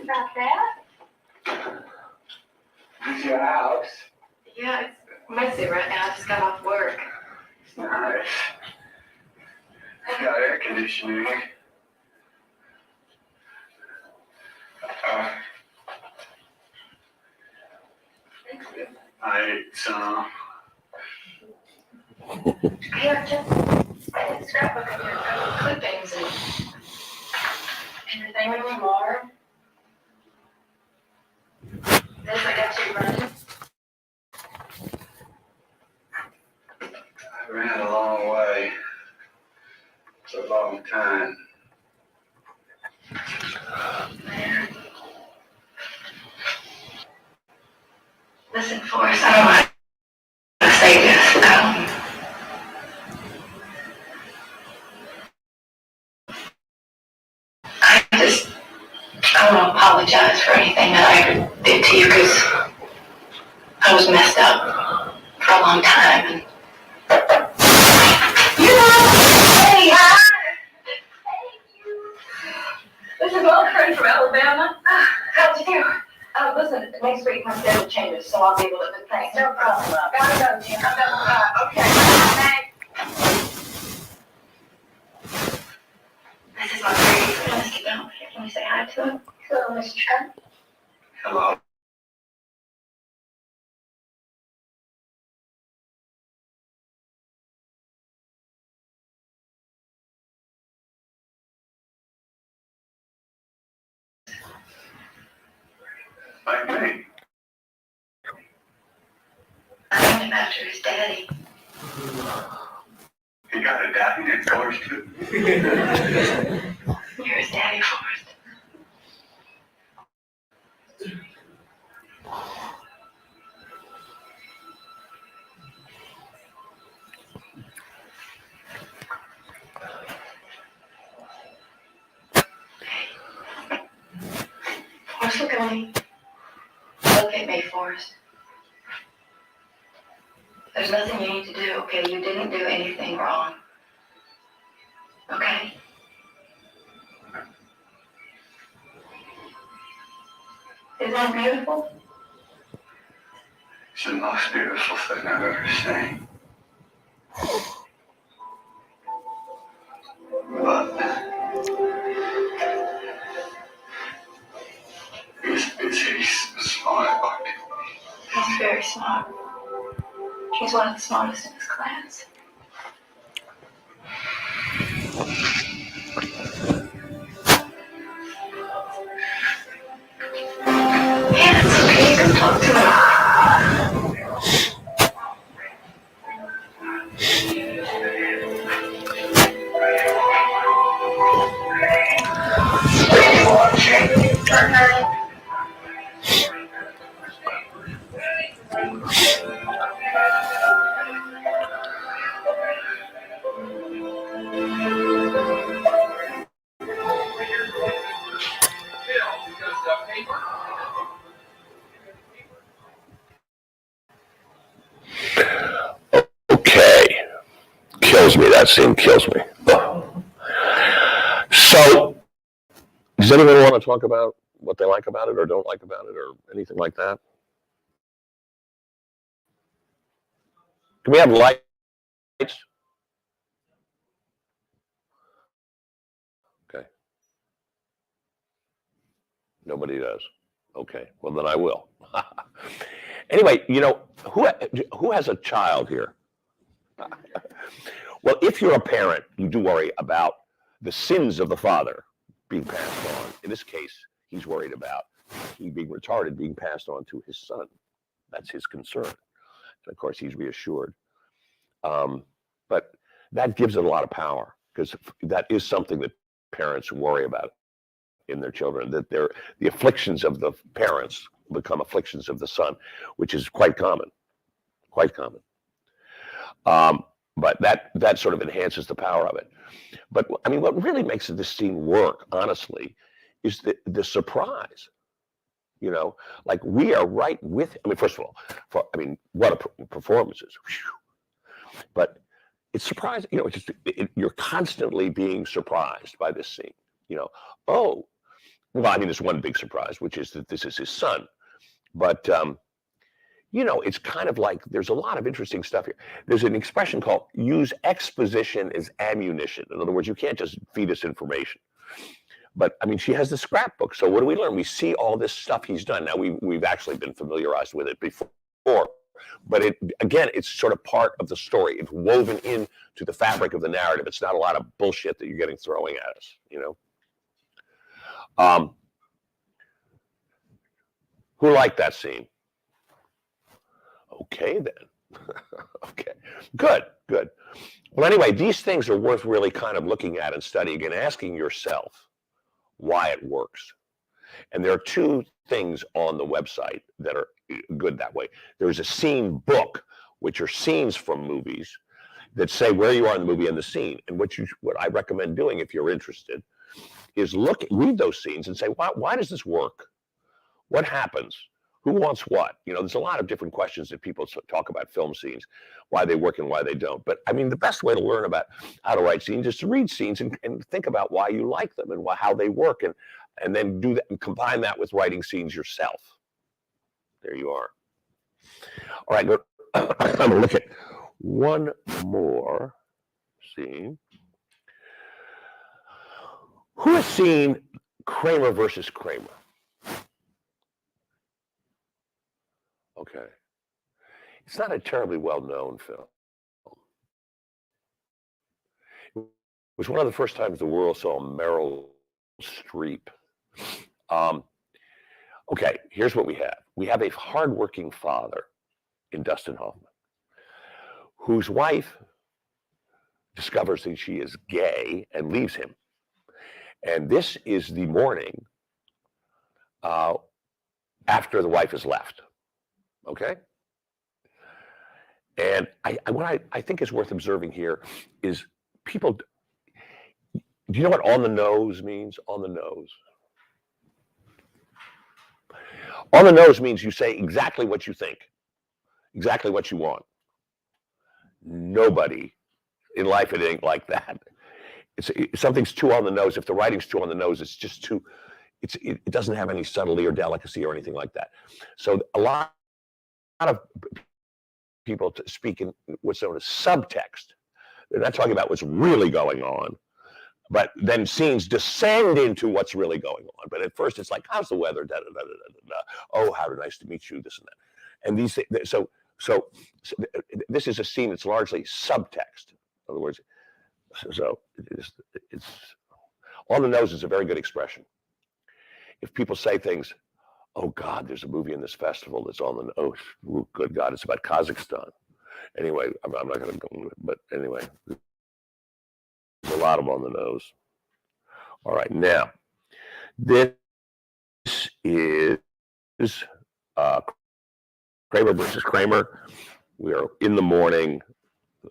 about that. It's your house. Yeah, it's messy right now. I just got off work. It's nice. It's got air conditioning. I ate some. Here, just scrapbook of your clippings and everything anymore. This I got you running. I ran a long way. It's a long time. Listen, Forrest, I don't want to say this. I want to apologize for anything that I ever did to you because I was messed up for a long time. And you know, hey, hi. Thank you. This is my friend from Alabama. How'd you do? Listen, next week my schedule changes, so I'll be able to do things. No problem. Gotta go, Jim. Okay. Thanks. This is my friend. Let's get down here. Can we say hi to him? Hello, Mr. Trump. Hello. Like me. I named him after his daddy. He got a daddy named Forrest too. You're his daddy, Forrest. Forrest, look at me. Look at me, Forrest. There's nothing you need to do, okay? You didn't do anything wrong. Okay? Isn't that beautiful? It's the most beautiful thing I've ever seen. But is he smart? He's very smart. He's one of the smartest in his class. Yeah, it's okay. You can talk to him. Okay. Kills me. That scene kills me. So, does anyone want to talk about what they like about it or don't like about it or anything like that? Can we have lights? Okay. Nobody does. Okay. Well, then I will. Anyway, you know, who has a child here? Well, if you're a parent, you do worry about the sins of the father being passed on. In this case, he's worried about he being retarded being passed on to his son. That's his concern. And of course, he's reassured. But that gives it a lot of power because that is something that parents worry about in their children, that the afflictions of the parents become afflictions of the son, which is quite common, quite common. But that sort of enhances the power of it. But I mean, what really makes this scene work, honestly, is the surprise. You know, like we are right with. I mean, first of all, what a performances. Whew. But it's surprising. You know, you're constantly being surprised by this scene. You know, oh, Well, I mean, there's one big surprise, which is that this is his son. But it's kind of like there's a lot of interesting stuff here. There's an expression called use exposition as ammunition. In other words, you can't just feed us information. But I mean, she has the scrapbook. So what do we learn? We see all this stuff he's done. Now we've actually been familiarized with it before, but it's sort of part of the story. It's woven into the fabric of the narrative. It's not a lot of bullshit that you're getting throwing at us. Who liked that scene? Okay, then. Okay, good. Well, anyway, these things are worth really kind of looking at and studying and asking yourself why it works. And there are two things on the website that are good that way. There's a scene book, which are scenes from movies that say where you are in the movie and the scene. And what I recommend doing if you're interested is read those scenes and say, why does this work? What happens? Who wants what? There's a lot of different questions that people talk about film scenes, why they work and why they don't. But I mean, the best way to learn about how to write scenes is to read scenes and think about why you like them and how they work, and then do that and combine that with writing scenes yourself. There you are. All right, I'm going to look at one more scene. Who has seen Kramer versus Kramer? Okay. It's not a terribly well-known film. It was one of the first times the world saw Meryl Streep. Okay, here's what we have. We have a hardworking father in Dustin Hoffman, whose wife discovers that she is gay and leaves him. And this is the morning after the wife has left. Okay? And what I think is worth observing here is people. Do you know what on the nose means? On the nose. On the nose means you say exactly what you think, exactly what you want. Nobody in life, it ain't like that. Something's too on the nose. If the writing's too on the nose, it's just too. It doesn't have any subtlety or delicacy or anything like that. So a lot of people speak in what's known as subtext. They're not talking about what's really going on, but then scenes descend into what's really going on. But at first, it's like, how's the weather? Da, da, da, da, da, da. Oh, how nice to meet you, this and that. And these things, so this is a scene that's largely subtext. In other words, so it's on the nose is a very good expression. If people say things, oh God, there's a movie in this festival that's on the nose. Oh, good God, it's about Kazakhstan. Anyway, I'm not going to go into it, but anyway, there's a lot of them on the nose. All right, now this is Kramer versus Kramer. We are in the morning.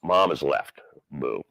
Mom has left. Boom.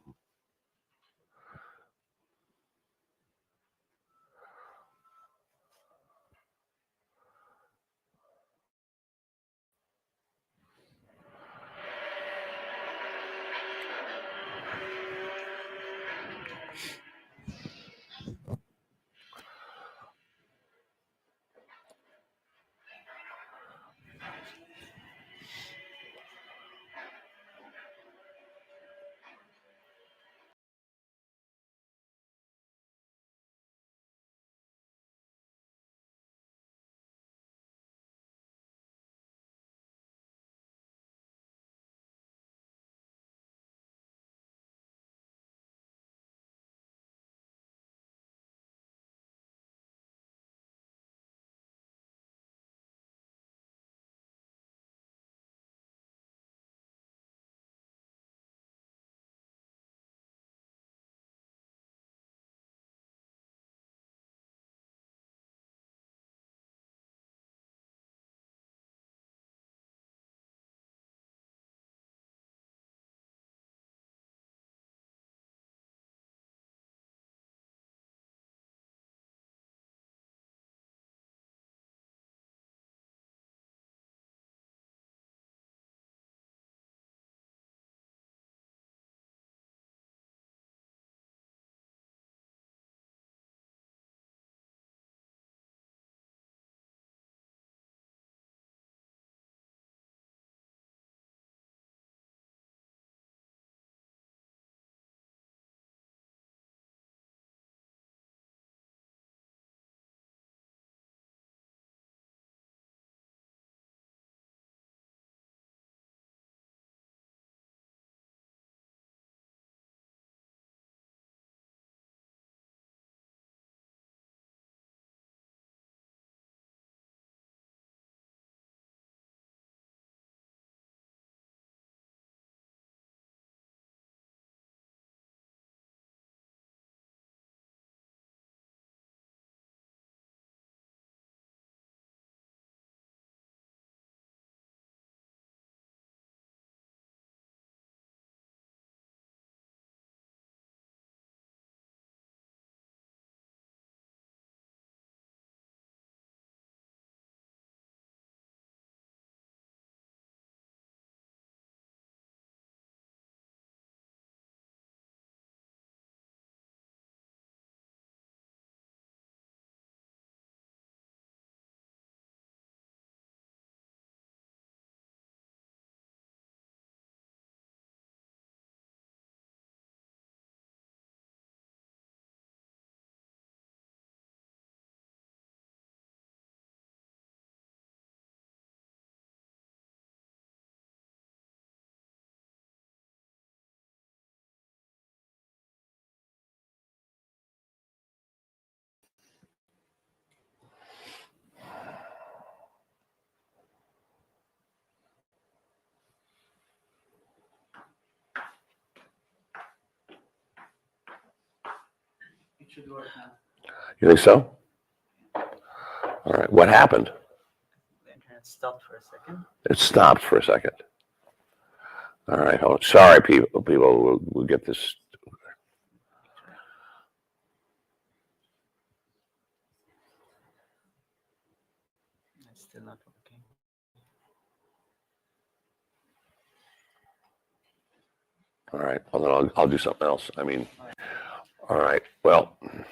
should work now. You think so? All right. What happened? The internet stopped for a second. It stopped for a second. All right. Hold on. Sorry, people. We'll get this. It's still not working. All right. Well, then I'll do something else. I mean, all right. Well, let's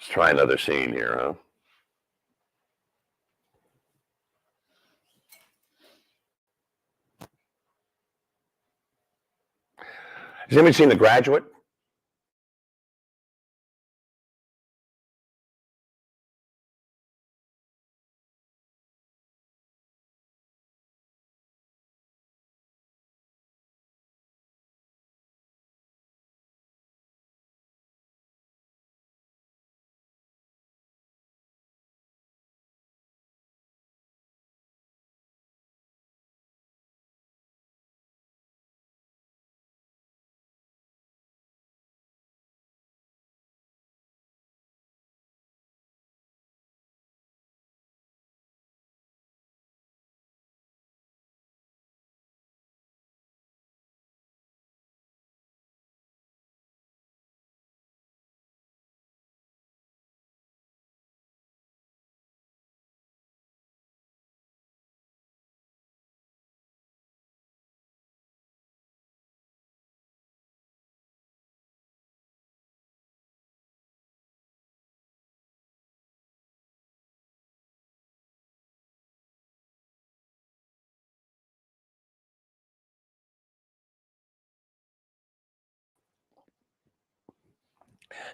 try another scene here, huh? Has anybody seen The Graduate?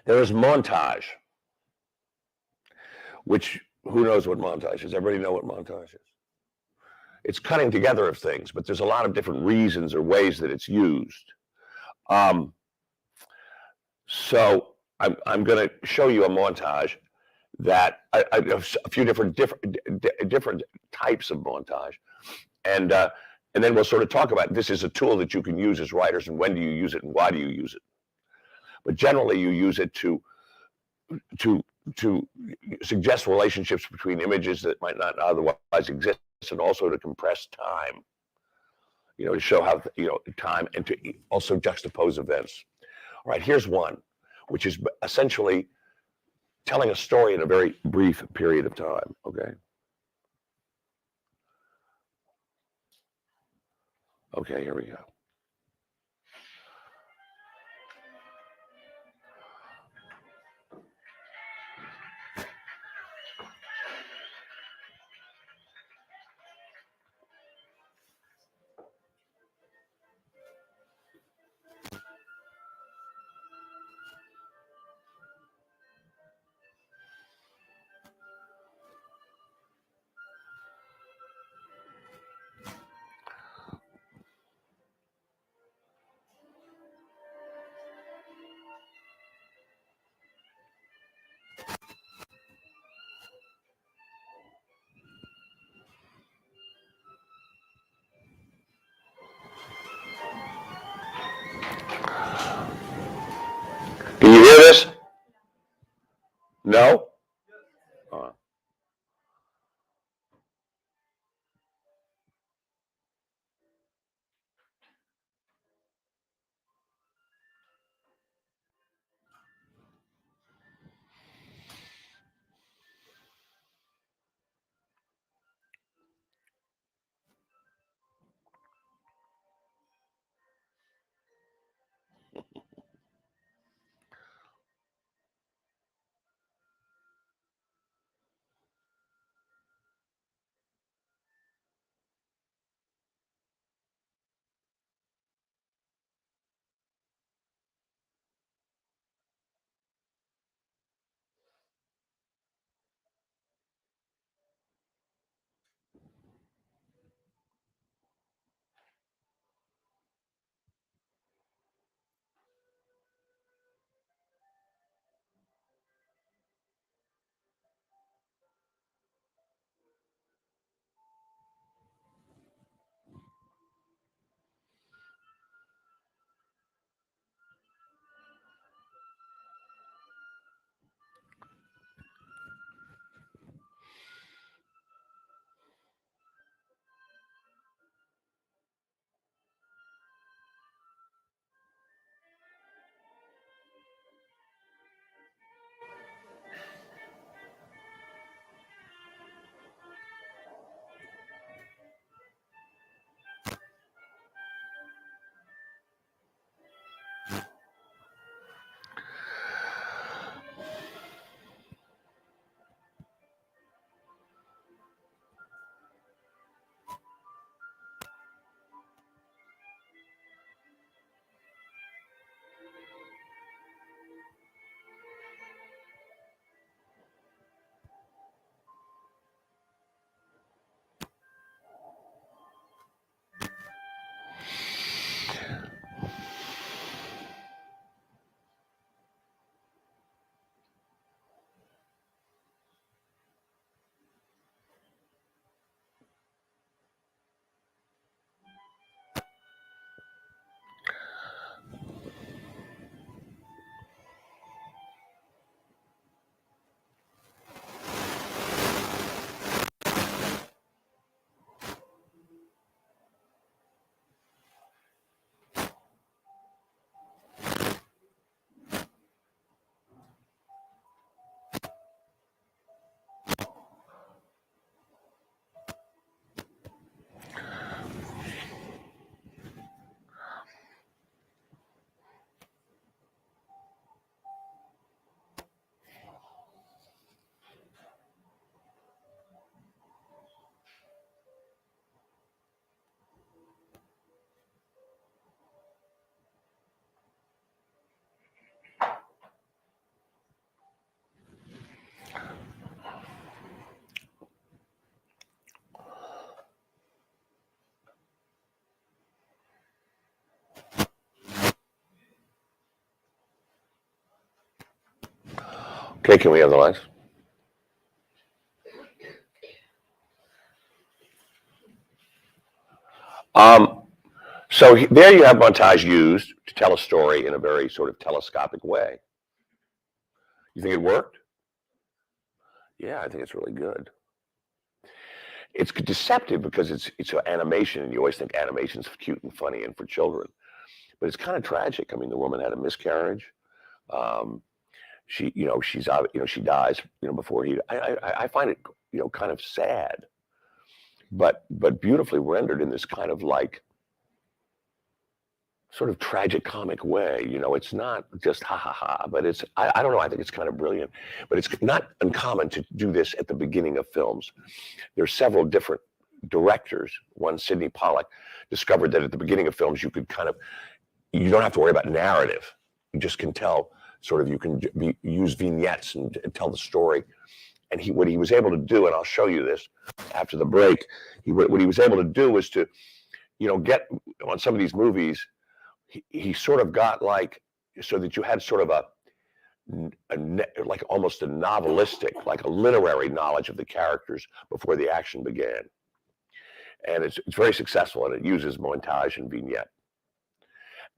There is montage, which who knows what montage is? Everybody know what montage is? It's cutting together of things, but there's a lot of different reasons or ways that it's used. So I'm going to show you a montage that a few different types of montage, and then we'll sort of talk about this is a tool that you can use as writers, and when do you use it, and why do you use it? But generally, you use it to suggest relationships between images that might not otherwise exist, and also to compress time. You know, to show how time, and to also juxtapose events. All right, here's one, which is essentially telling a story in a very brief period of time. Okay. Okay, here we go. Can you hear this? No? Okay, can we have the lights? So there you have montage used to tell a story in a very sort of telescopic way. You think it worked? Yeah, I think it's really good. It's deceptive because it's an animation, and you always think animation's cute and funny and for children, but it's kind of tragic. I mean, the woman had a miscarriage. She dies, before he. I find it, kind of sad, but beautifully rendered in this kind of like sort of tragic comic way. It's not just ha ha ha, but it's I don't know. I think it's kind of brilliant, but it's not uncommon to do this at the beginning of films. There's several different directors. One, Sidney Pollack, discovered that at the beginning of films you don't have to worry about narrative. You just can tell sort of, you can use vignettes and tell the story. And what he was able to do, and I'll show you this after the break, what he was able to do was to, get on some of these movies, he sort of got like, so that you had sort of like almost a novelistic, like a literary knowledge of the characters before the action began. And it's very successful, and it uses montage and vignette.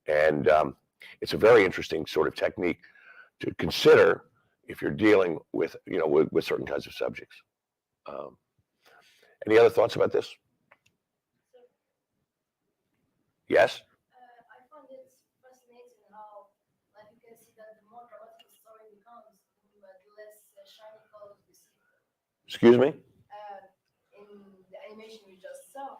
And it's a very interesting sort of technique to consider if you're dealing with, with certain kinds of subjects. Any other thoughts about this? Yes? I find it fascinating how, like, you can see that the more dramatic the story becomes, the less shiny colors we see. Excuse me? In the animation you just saw,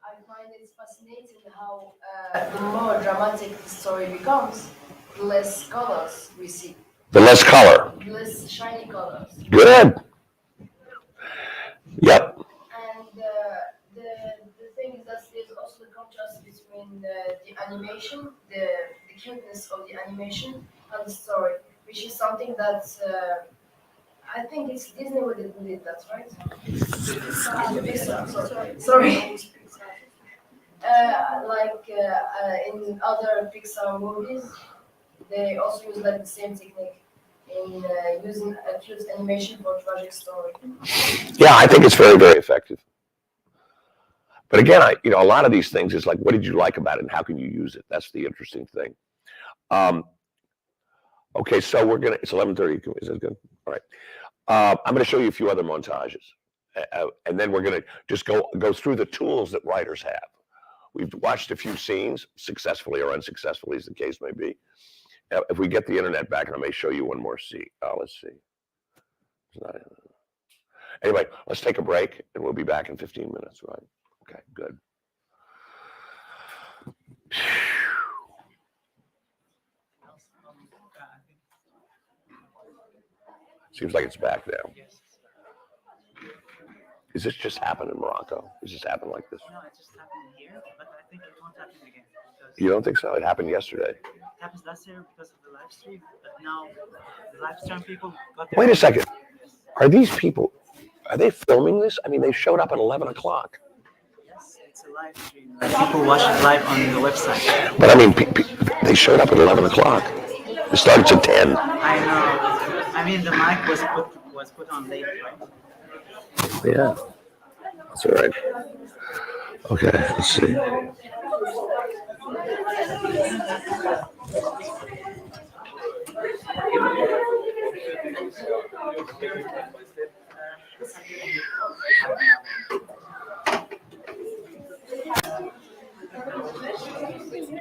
I find it fascinating how the more dramatic the story becomes, the less colors we see. The less color. The less shiny colors. Good. Yep. And the thing is that there's also the contrast between the animation, the cuteness of the animation, and the story, which is something that I think it's Disney who did that, right? Pixar, sorry. In other Pixar movies, they also use like the same technique in using a cute animation for a tragic story. Yeah, I think it's very, very effective. But again, a lot of these things is like, what did you like about it, and how can you use it? That's the interesting thing. Okay, so it's 11:30. Is that good? All right. I'm going to show you a few other montages, and then we're going to just go through the tools that writers have. We've watched a few scenes, successfully or unsuccessfully, as the case may be. If we get the internet back, and I may show you one more scene. Let's see. Anyway, let's take a break, and we'll be back in 15 minutes, right? Okay, good. Seems like it's back now. Does this just happen in Morocco? Does this happen like this? No, it just happened here, but I think it won't happen again. You don't think so? It happened yesterday. It happens last year because of the live stream, but now the live stream people got their. Wait a second. Are these people, are they filming this? I mean, they showed up at 11 o'clock. Yes, it's a live stream. People watch it live on the website. But I mean, they showed up at 11 o'clock. It starts at 10. I know. I mean, the mic was put on late, right? Yeah, that's all right. Okay, let's see.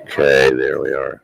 Okay, there we are.